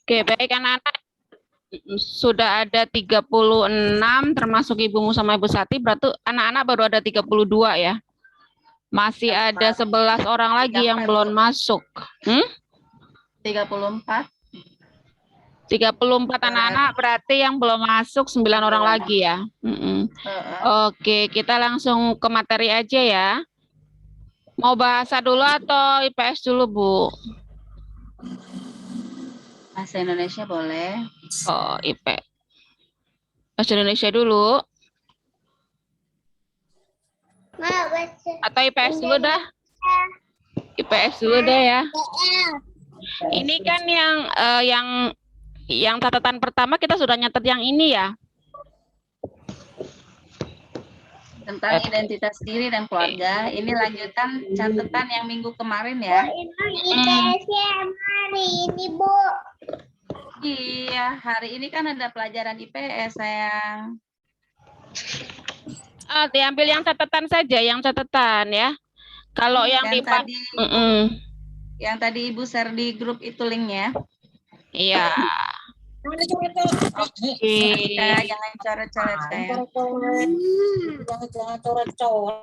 Oke, baik anak-anak. Sudah ada 36 termasuk ibumu sama Ibu Sati, berarti anak-anak baru ada 32 ya. Masih ada 11 orang lagi yang belum masuk. 34. 34 anak-anak berarti yang belum masuk 9 orang lagi ya. Oke, kita langsung ke materi aja ya. Mau bahasa dulu atau IPS dulu, Bu? Bahasa Indonesia boleh. Oh, IPS. Bahasa Indonesia dulu. Atau IPS dulu dah. IPS dulu deh ya. Ini kan yang catatan pertama kita sudah nyatet yang ini ya. Tentang identitas diri dan keluarga. Ini lanjutan catatan yang minggu kemarin ya. IPS-nya hari ini, Bu. Iya, hari ini kan ada pelajaran IPS, sayang. Diambil yang catatan saja, yang catatan ya. Kalau yang tadi, yang tadi Ibu share di grup itu linknya. Iya. Oke, jangan coret-coret sayang. Jangan coret-coret.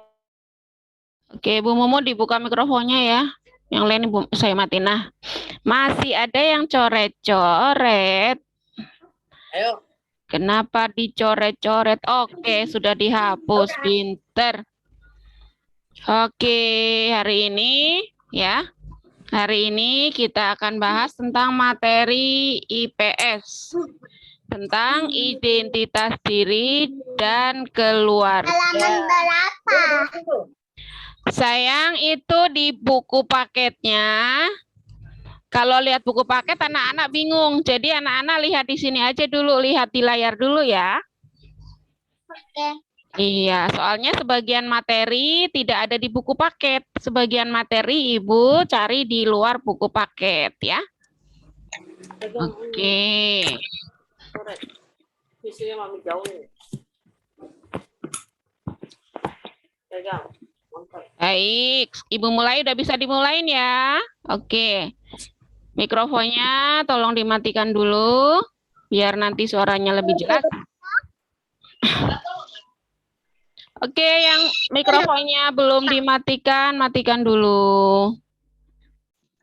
Oke, Bu Momo dibuka mikrofonnya ya. Yang lain Ibu saya matiin. Nah, masih ada yang coret-coret. Ayo. Kenapa dicoret-coret? Oke, sudah dihapus. Pinter. Oke, hari ini ya. Hari ini kita akan bahas tentang materi IPS. Tentang identitas diri dan keluarga. Halaman berapa? Sayang, itu di buku paketnya. Kalau lihat buku paket anak-anak bingung. Jadi anak-anak lihat di sini aja dulu, lihat di layar dulu ya. Oke. Iya, soalnya sebagian materi tidak ada di buku paket. Sebagian materi Ibu cari di luar buku paket ya. Oke. Baik, Ibu mulai, udah bisa dimulain ya. Oke. Mikrofonnya tolong dimatikan dulu, biar nanti suaranya lebih jelas. Oke, yang mikrofonnya belum dimatikan, matikan dulu.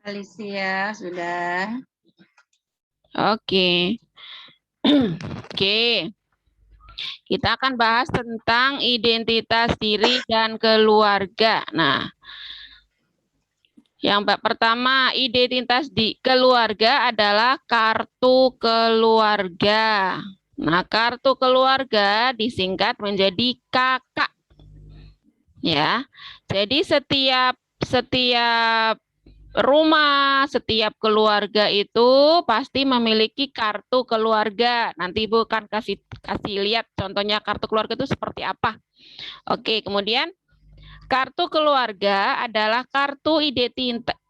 Alicia, sudah. Oke. Oke. Kita akan bahas tentang identitas diri dan keluarga. Nah, yang pertama, identitas di keluarga adalah kartu keluarga. Nah, kartu keluarga disingkat menjadi KK. Ya. Jadi setiap rumah, setiap keluarga itu pasti memiliki kartu keluarga. Nanti Ibu akan kasih lihat contohnya kartu keluarga itu seperti apa. Oke, kemudian kartu keluarga adalah kartu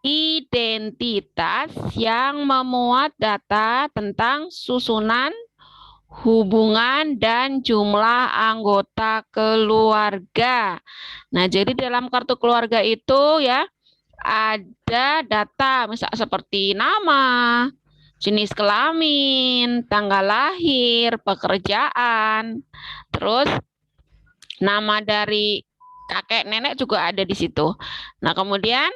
identitas yang memuat data tentang susunan, hubungan, dan jumlah anggota keluarga. Nah, jadi dalam kartu keluarga itu ya, ada data misal seperti nama, jenis kelamin, tanggal lahir, pekerjaan, terus nama dari kakek nenek juga ada di situ. Nah, kemudian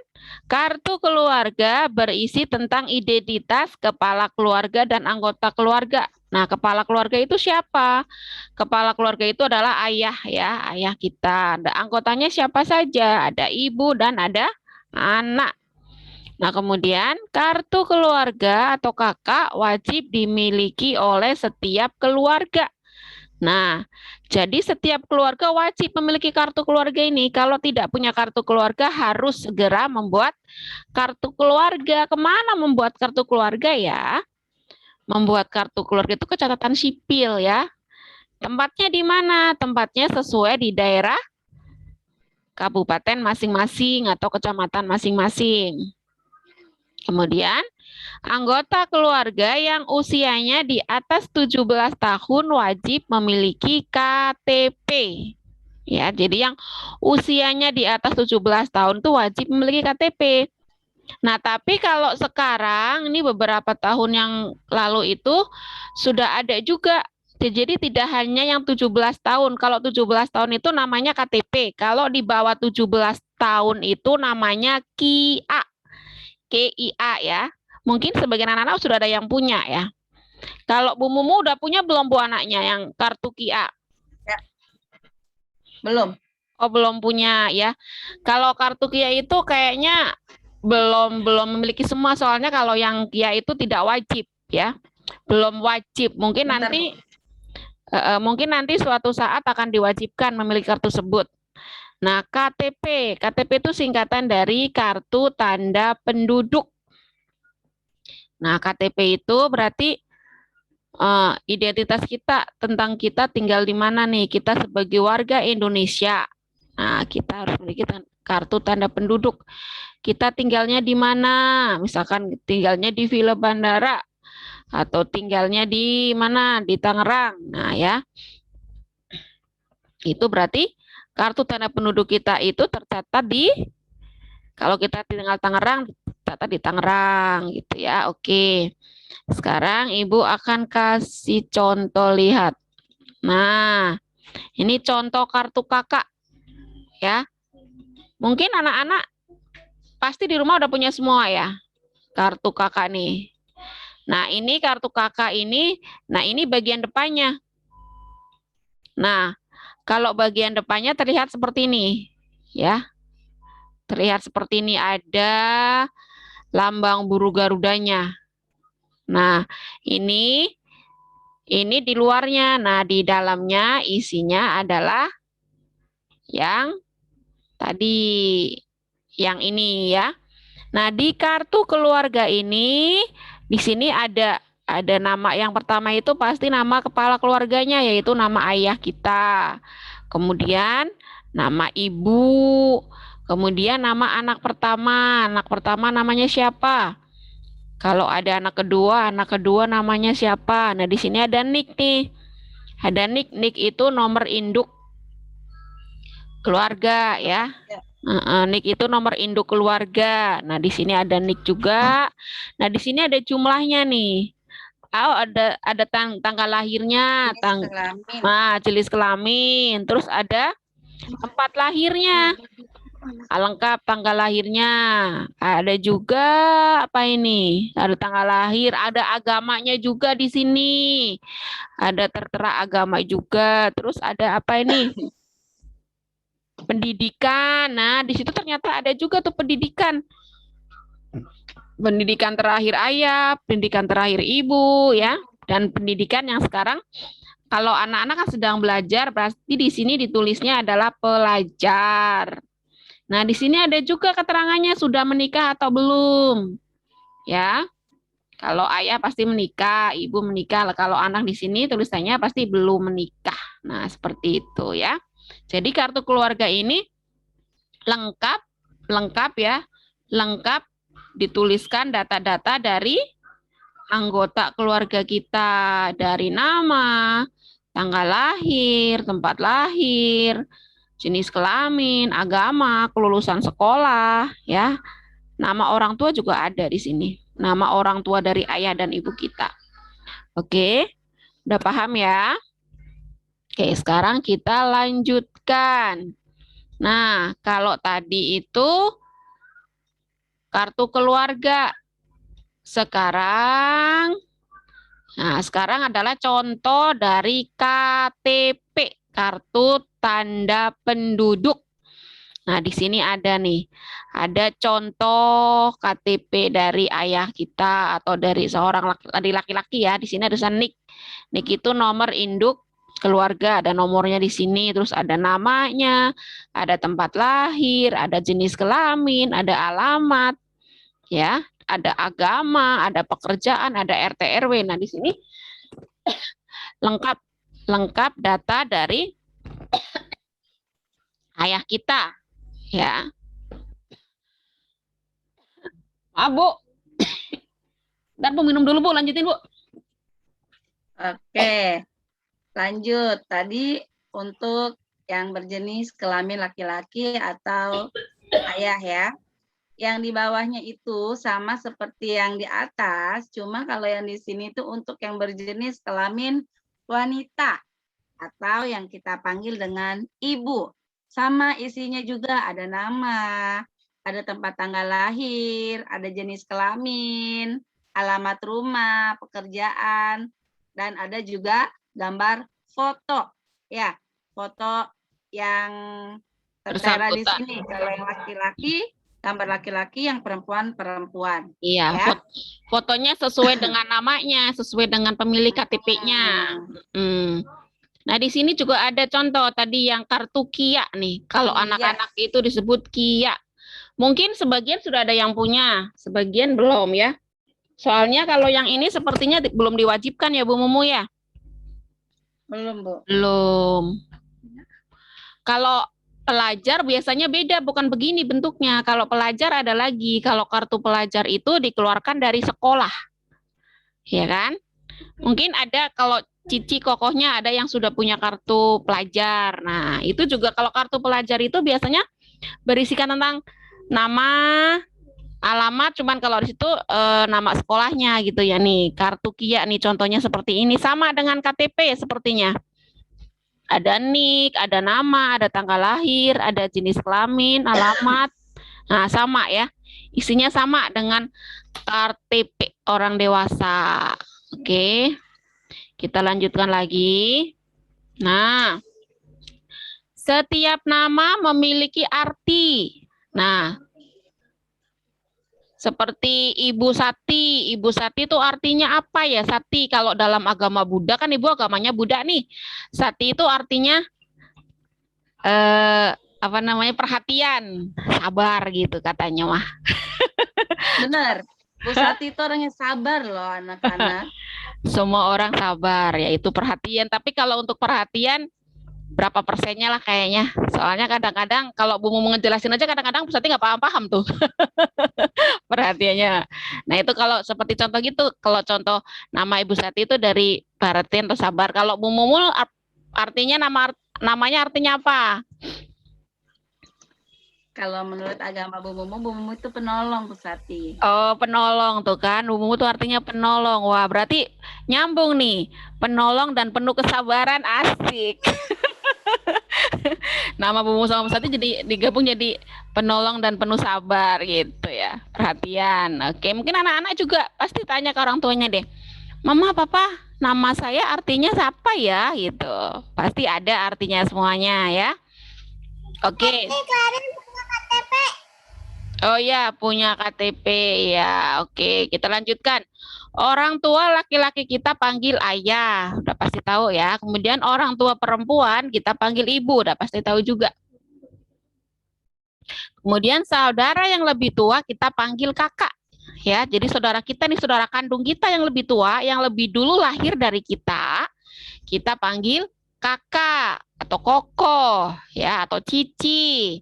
kartu keluarga berisi tentang identitas kepala keluarga dan anggota keluarga. Nah, kepala keluarga itu siapa? Kepala keluarga itu adalah ayah ya, ayah kita. Ada anggotanya siapa saja? Ada ibu dan ada anak. Nah, kemudian kartu keluarga atau kakak wajib dimiliki oleh setiap keluarga. Nah, jadi setiap keluarga wajib memiliki kartu keluarga ini. Kalau tidak punya kartu keluarga harus segera membuat kartu keluarga. Kemana membuat kartu keluarga ya? Membuat kartu keluarga itu ke catatan sipil ya. Tempatnya di mana? Tempatnya sesuai di daerah kabupaten masing-masing atau kecamatan masing-masing. Kemudian, anggota keluarga yang usianya di atas 17 tahun wajib memiliki KTP. Ya, jadi yang usianya di atas 17 tahun itu wajib memiliki KTP. Nah, tapi kalau sekarang ini beberapa tahun yang lalu itu sudah ada juga. Jadi tidak hanya yang 17 tahun. Kalau 17 tahun itu namanya KTP. Kalau di bawah 17 tahun itu namanya KIA. KIA ya. Mungkin sebagian anak-anak sudah ada yang punya ya. Kalau Bu Mumu udah punya belum Bu anaknya yang kartu KIA? Ya. Belum. Oh, belum punya ya. Kalau kartu KIA itu kayaknya belum memiliki semua, soalnya kalau yang KIA itu tidak wajib ya. Belum wajib. Mungkin Bentar, nanti suatu saat akan diwajibkan memiliki kartu tersebut. Nah, KTP itu singkatan dari kartu tanda penduduk. Nah, KTP itu berarti identitas kita, tentang kita tinggal di mana nih, kita sebagai warga Indonesia. Nah, kita harus memiliki kartu tanda penduduk. Kita tinggalnya di mana? Misalkan tinggalnya di Villa Bandara atau tinggalnya di mana? Di Tangerang. Nah, ya. Itu berarti kartu tanda penduduk kita itu tercatat di, kalau kita tinggal Tangerang, tercatat di Tangerang gitu ya. Oke. Sekarang Ibu akan kasih contoh, lihat. Nah, ini contoh kartu kakak ya. Mungkin anak-anak pasti di rumah udah punya semua ya, kartu kakak nih. Nah, ini kartu kakak ini, nah ini bagian depannya. Nah, kalau bagian depannya terlihat seperti ini, ya. Terlihat seperti ini, ada lambang burung garudanya. Nah, ini di luarnya. Nah, di dalamnya isinya adalah yang tadi, yang ini ya. Nah, di kartu keluarga ini, di sini ada nama yang pertama itu pasti nama kepala keluarganya, yaitu nama ayah kita. Kemudian nama ibu, kemudian nama anak pertama. Anak pertama namanya siapa? Kalau ada anak kedua namanya siapa? Nah, di sini ada nik nih. Ada nik. Nik itu nomor induk keluarga ya. Nik itu nomor induk keluarga. Nah, di sini ada nik juga. Nah, di sini ada jumlahnya nih. Oh, ada tanggal lahirnya, jenis kelamin. Terus ada tempat lahirnya. Lengkap tanggal lahirnya. Ada juga apa ini? Ada tanggal lahir, ada agamanya juga di sini. Ada tertera agama juga. Terus ada apa ini? Pendidikan. Nah, di situ ternyata ada juga tuh pendidikan. Pendidikan terakhir ayah, pendidikan terakhir ibu, ya. Dan pendidikan yang sekarang, kalau anak-anak kan sedang belajar, pasti di sini ditulisnya adalah pelajar. Nah, di sini ada juga keterangannya sudah menikah atau belum. Ya. Kalau ayah pasti menikah, ibu menikah. Kalau anak di sini tulisannya pasti belum menikah. Nah, seperti itu ya. Jadi kartu keluarga ini lengkap ya, lengkap dituliskan data-data dari anggota keluarga kita, dari nama, tanggal lahir, tempat lahir, jenis kelamin, agama, kelulusan sekolah, ya. Nama orang tua juga ada di sini. Nama orang tua dari ayah dan ibu kita. Oke, udah paham ya? Oke, sekarang kita lanjutkan. Nah, kalau tadi itu kartu keluarga. Sekarang adalah contoh dari KTP, kartu tanda penduduk. Nah, di sini ada nih, ada contoh KTP dari ayah kita atau dari seorang laki-laki ya. Di sini ada nik. Nik itu nomor induk keluarga, ada nomornya di sini, terus ada namanya, ada tempat lahir, ada jenis kelamin, ada alamat, ya, ada agama, ada pekerjaan, ada RT RW. Nah, di sini lengkap data dari ayah kita, ya. Bu. Ntar Bu minum dulu, Bu. Lanjutin, Bu. Oke. Lanjut. Tadi untuk yang berjenis kelamin laki-laki atau ayah ya. yang di bawahnya itu sama seperti yang di atas, cuma kalau yang di sini itu untuk yang berjenis kelamin wanita atau yang kita panggil dengan ibu. Sama isinya juga ada nama, ada tempat tanggal lahir, ada jenis kelamin, alamat rumah, pekerjaan, dan ada juga gambar foto. Ya, foto yang tertera di Bersangkutan. sini. Kalau yang laki-laki, gambar laki-laki, yang perempuan. Iya, Ya. fotonya sesuai dengan namanya, sesuai dengan pemilik KTP-nya. Nah, di sini juga ada contoh tadi yang kartu Kia nih. Kalau Iya. anak-anak itu disebut Kia. Mungkin sebagian sudah ada yang punya, sebagian belum ya. Soalnya kalau yang ini sepertinya belum diwajibkan ya Bu Mumu ya? Belum, Bu. Belum. Kalau pelajar biasanya beda, bukan begini bentuknya. Kalau pelajar ada lagi. Kalau kartu pelajar itu dikeluarkan dari sekolah. Ya kan? Mungkin ada kalau Cici kokohnya ada yang sudah punya kartu pelajar. Nah, itu juga kalau kartu pelajar itu biasanya berisikan tentang nama, alamat, cuman kalau di situ nama sekolahnya gitu ya nih. Kartu Kia nih contohnya seperti ini, sama dengan KTP sepertinya. Ada nik, ada nama, ada tanggal lahir, ada jenis kelamin, alamat. Nah, sama ya. Isinya sama dengan KTP orang dewasa. Oke. Kita lanjutkan lagi. Nah, setiap nama memiliki arti. Nah, seperti Ibu Sati. Ibu Sati itu artinya apa ya? Sati kalau dalam agama Buddha, kan Ibu agamanya Buddha nih. Sati itu artinya apa namanya, perhatian, sabar gitu katanya mah. Benar. Bu Sati itu orangnya sabar loh, anak-anak. Semua orang sabar, yaitu perhatian. Tapi kalau untuk perhatian, berapa persennya lah kayaknya. Soalnya kadang-kadang kalau Bu mau ngejelasin aja, kadang-kadang Bu Sati nggak paham-paham tuh perhatiannya. Nah itu kalau seperti contoh gitu, kalau contoh nama Ibu Sati itu dari perhatian atau sabar. Kalau Bu Mumul artinya namanya artinya apa? Kalau menurut agama Bu Mumu itu penolong, Bu Sati. Oh, penolong tuh kan. Bu Mumu itu artinya penolong. Wah, berarti nyambung nih. Penolong dan penuh kesabaran, asik. Nama Bu Mumu sama Bu Sati jadi digabung jadi penolong dan penuh sabar gitu ya. Perhatian. Oke, mungkin anak-anak juga pasti tanya ke orang tuanya deh. Mama, Papa, nama saya artinya siapa ya? Gitu. Pasti ada artinya semuanya ya. Oke. Oh ya, punya KTP ya. Oke, kita lanjutkan. Orang tua laki-laki kita panggil ayah, udah pasti tahu ya. Kemudian orang tua perempuan kita panggil ibu, udah pasti tahu juga. Kemudian saudara yang lebih tua kita panggil kakak. Ya, jadi saudara kita nih, saudara kandung kita yang lebih tua, yang lebih dulu lahir dari kita panggil kakak atau koko, ya, atau cici.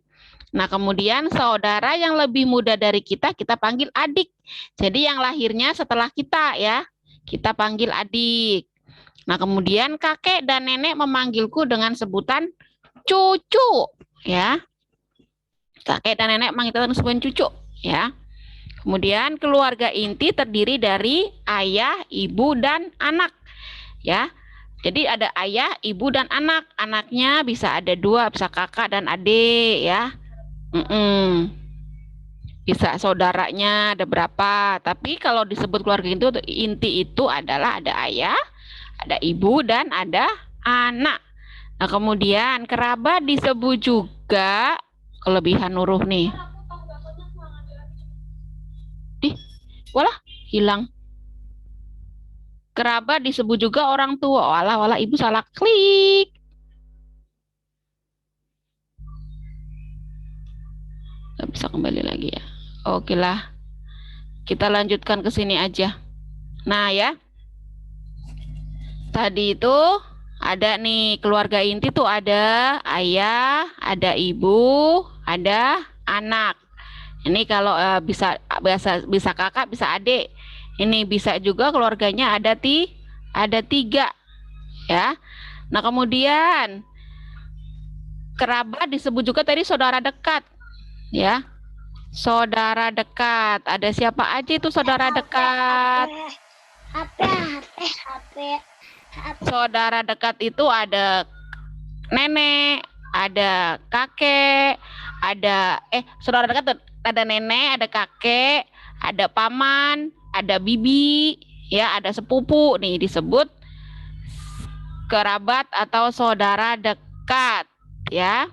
Nah, kemudian saudara yang lebih muda dari kita panggil adik. Jadi yang lahirnya setelah kita ya, kita panggil adik. Nah, kemudian kakek dan nenek memanggilku dengan sebutan cucu, ya. Kakek dan nenek memanggilku dengan sebutan cucu, ya. Kemudian keluarga inti terdiri dari ayah, ibu, dan anak, ya. Jadi ada ayah, ibu, dan anak. Anaknya bisa ada 2, bisa kakak dan adik, ya. Bisa saudaranya ada berapa, tapi kalau disebut keluarga inti itu adalah ada ayah, ada ibu, dan ada anak. Nah, kemudian kerabat disebut juga, kelebihan huruf nih. Walah, hilang. Kerabat disebut juga orang tua. Walah, ibu salah klik. Gak bisa kembali lagi ya. Oke lah. Kita lanjutkan ke sini aja. Nah ya. Tadi itu ada nih keluarga inti tuh ada ayah, ada ibu, ada anak. Ini kalau bisa kakak, bisa adik. Ini bisa juga keluarganya ada 3 ya. Nah, kemudian kerabat disebut juga tadi saudara dekat. Ya. saudara dekat. Ada siapa aja itu saudara dekat? HP. Saudara dekat itu ada nenek, ada kakek, ada saudara dekat ada nenek, ada kakek, ada paman, ada bibi, ya, ada sepupu. Nih disebut kerabat atau saudara dekat, ya.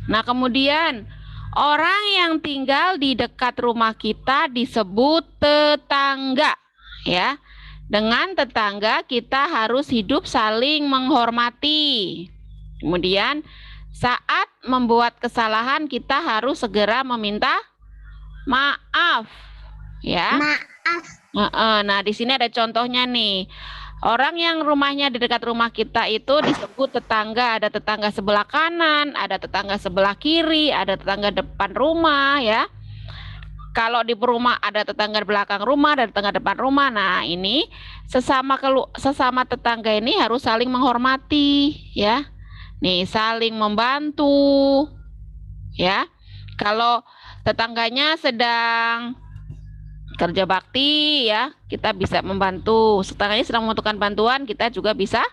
Nah, kemudian orang yang tinggal di dekat rumah kita disebut tetangga, ya. Dengan tetangga kita harus hidup saling menghormati. Kemudian saat membuat kesalahan kita harus segera meminta maaf, ya. Maaf. Nah, di sini ada contohnya nih. Orang yang rumahnya di dekat rumah kita itu disebut tetangga. Ada tetangga sebelah kanan, ada tetangga sebelah kiri, ada tetangga depan rumah, ya. Kalau di rumah ada tetangga belakang rumah, ada tetangga depan rumah. Nah, ini sesama tetangga ini harus saling menghormati, ya. Nih, saling membantu, ya. Kalau tetangganya sedang kerja bakti, ya, kita bisa membantu. Tetangganya sedang membutuhkan bantuan, kita juga bisa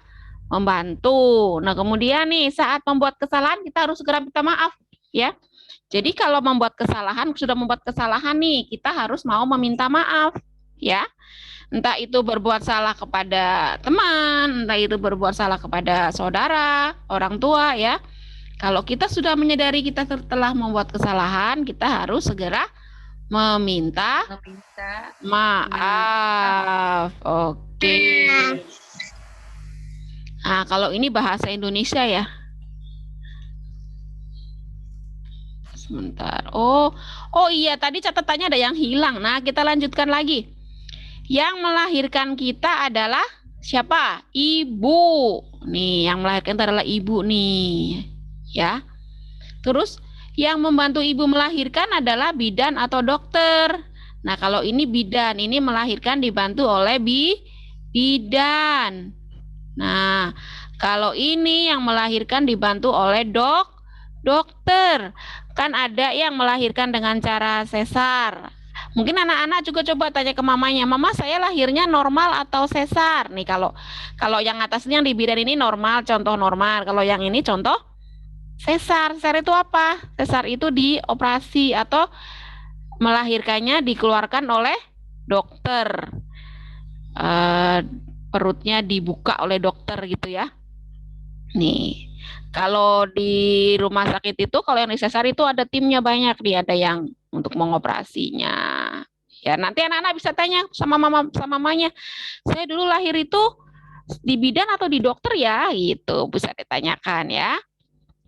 membantu. Nah, kemudian nih saat membuat kesalahan kita harus segera minta maaf, ya. Jadi kalau sudah membuat kesalahan nih, kita harus mau meminta maaf, ya. Entah itu berbuat salah kepada teman, entah itu berbuat salah kepada saudara, orang tua, ya. Kalau kita sudah menyadari kita telah membuat kesalahan, kita harus segera meminta maaf. Oke. Nah, kalau ini bahasa Indonesia, ya. Sebentar. Oh iya, tadi catatannya ada yang hilang. Nah, kita lanjutkan lagi. Yang melahirkan kita adalah siapa? Ibu. Nih, yang melahirkan itu adalah ibu nih, ya. Terus yang membantu ibu melahirkan adalah bidan atau dokter. Nah, kalau ini bidan, ini melahirkan dibantu oleh bidan. Nah, kalau ini yang melahirkan dibantu oleh dokter. Kan ada yang melahirkan dengan cara sesar. Mungkin anak-anak juga coba tanya ke mamanya, "Mama, saya lahirnya normal atau sesar?" Nih, kalau yang atasnya yang di bidan ini normal, contoh normal. Kalau yang ini contoh sesar. Sesar itu apa? Sesar itu dioperasi atau melahirkannya dikeluarkan oleh dokter. Perutnya dibuka oleh dokter gitu, ya. Nih, kalau di rumah sakit itu, kalau yang di sesar itu ada timnya banyak, dia ada yang untuk mengoperasinya. Ya, nanti anak-anak bisa tanya sama mamanya, "Saya dulu lahir itu di bidan atau di dokter ya?" Gitu, bisa ditanyakan, ya.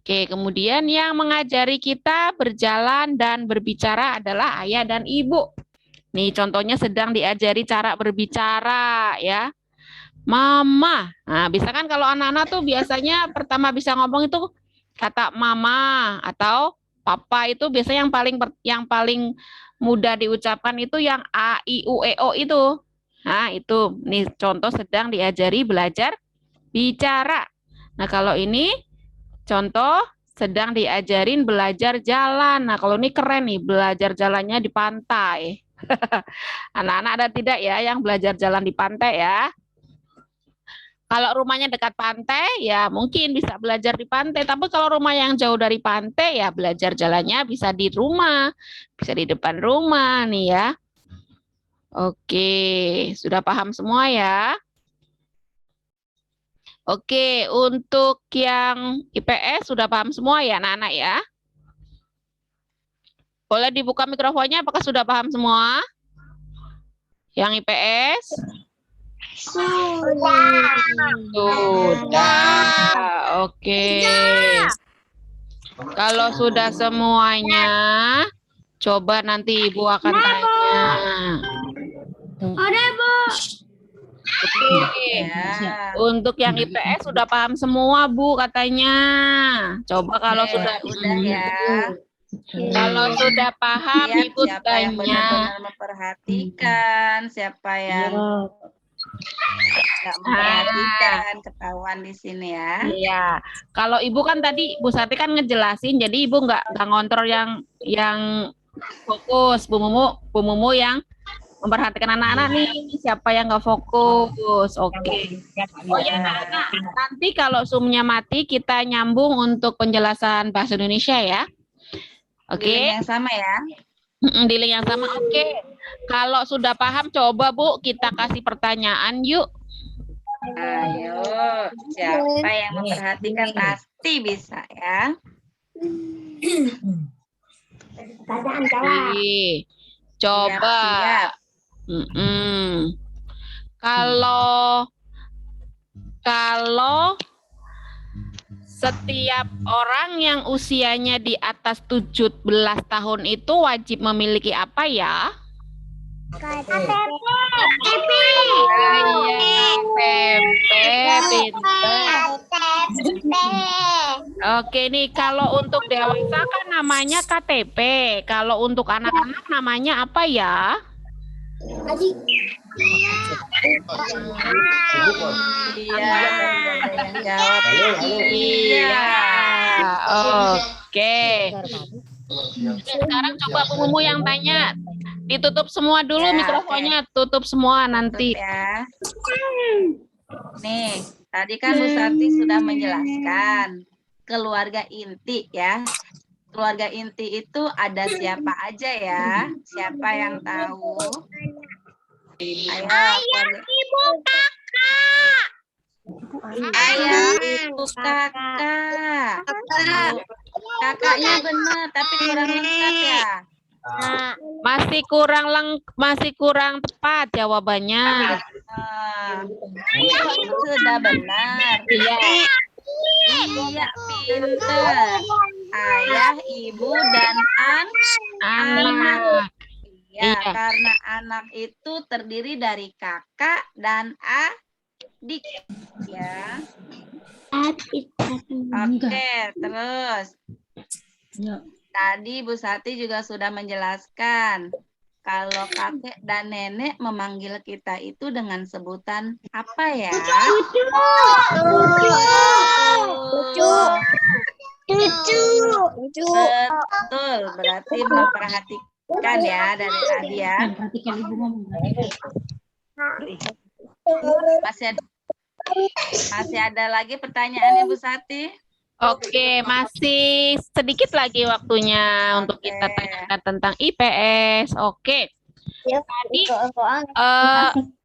Oke, kemudian yang mengajari kita berjalan dan berbicara adalah ayah dan ibu. Nih, contohnya sedang diajari cara berbicara, ya. Mama. Nah, bisa kan kalau anak-anak tuh biasanya pertama bisa ngomong itu kata mama atau papa, itu biasanya yang paling mudah diucapkan itu yang a, i, u, e, o itu. Nah, itu nih contoh sedang diajari belajar bicara. Nah, kalau ini contoh sedang diajarin belajar jalan. Nah, kalau ini keren nih, belajar jalannya di pantai. Anak-anak ada tidak ya yang belajar jalan di pantai, ya? Kalau rumahnya dekat pantai, ya mungkin bisa belajar di pantai. Tapi kalau rumah yang jauh dari pantai, ya belajar jalannya bisa di rumah, bisa di depan rumah nih, ya. Oke, sudah paham semua, ya? Oke, untuk yang IPS sudah paham semua ya, anak-anak, ya? Boleh dibuka mikrofonnya, apakah sudah paham semua? Yang IPS? Sudah. Oke. Kalau sudah semuanya, coba nanti Ibu akan tanya. Oke. Ya. Untuk yang IPS sudah paham semua, Bu, katanya. Coba kalau Oke, sudah udah ya. Kalau sudah paham, Lihat Ibu siapa yang tanya. benar-benar memperhatikan, siapa yang Nggak memperhatikan, ketahuan di sini ya. Iya. Kalau Ibu kan tadi Bu Sati kan ngejelasin, jadi Ibu nggak ngontrol yang fokus. Bu Mumu yang memperhatikan anak-anak nih, siapa yang nggak fokus. Oke. Oh ya, anak-anak. Nanti kalau Zoom-nya mati, kita nyambung untuk penjelasan bahasa Indonesia ya. Di link Oke. yang sama ya. Di link yang sama. Oke. Kalau sudah paham, coba Bu kita kasih pertanyaan yuk. Ayo, siapa yang memperhatikan pasti bisa ya. Oke. Coba. Siap. Kalau setiap orang yang usianya di atas 17 tahun itu wajib memiliki apa ya? Oke nih, kalau untuk dewasa kan namanya KTP. Kalau untuk anak-anak namanya apa ya? Iya. Oke. Sekarang coba Bu Mumu yang tanya. Ditutup semua dulu Ya, mikrofonnya, tutup semua nanti. Ya. Nih, tadi kan Bu Sati sudah menjelaskan keluarga inti ya. Keluarga inti itu ada siapa aja ya? Siapa yang tahu? Ayah, ibu, kakak. Ayah, ibu, kakak. Kakaknya benar, tapi kurang lengkap ya. Masih kurang tepat jawabannya. Sudah benar. Iya. Iya, pintar. Ayah, ibu, dan anak. Ya, Iya. karena anak itu terdiri dari kakak dan adik. Ya. Oke, terus. Tadi Bu Sati juga sudah menjelaskan kalau kakek dan nenek memanggil kita itu dengan sebutan apa ya? Betul, berarti memperhatikan ya dari tadi ya. Masih ada lagi pertanyaannya Bu Sati? Oke, masih sedikit lagi waktunya untuk kita tanyakan tentang IPS. Oke. Tadi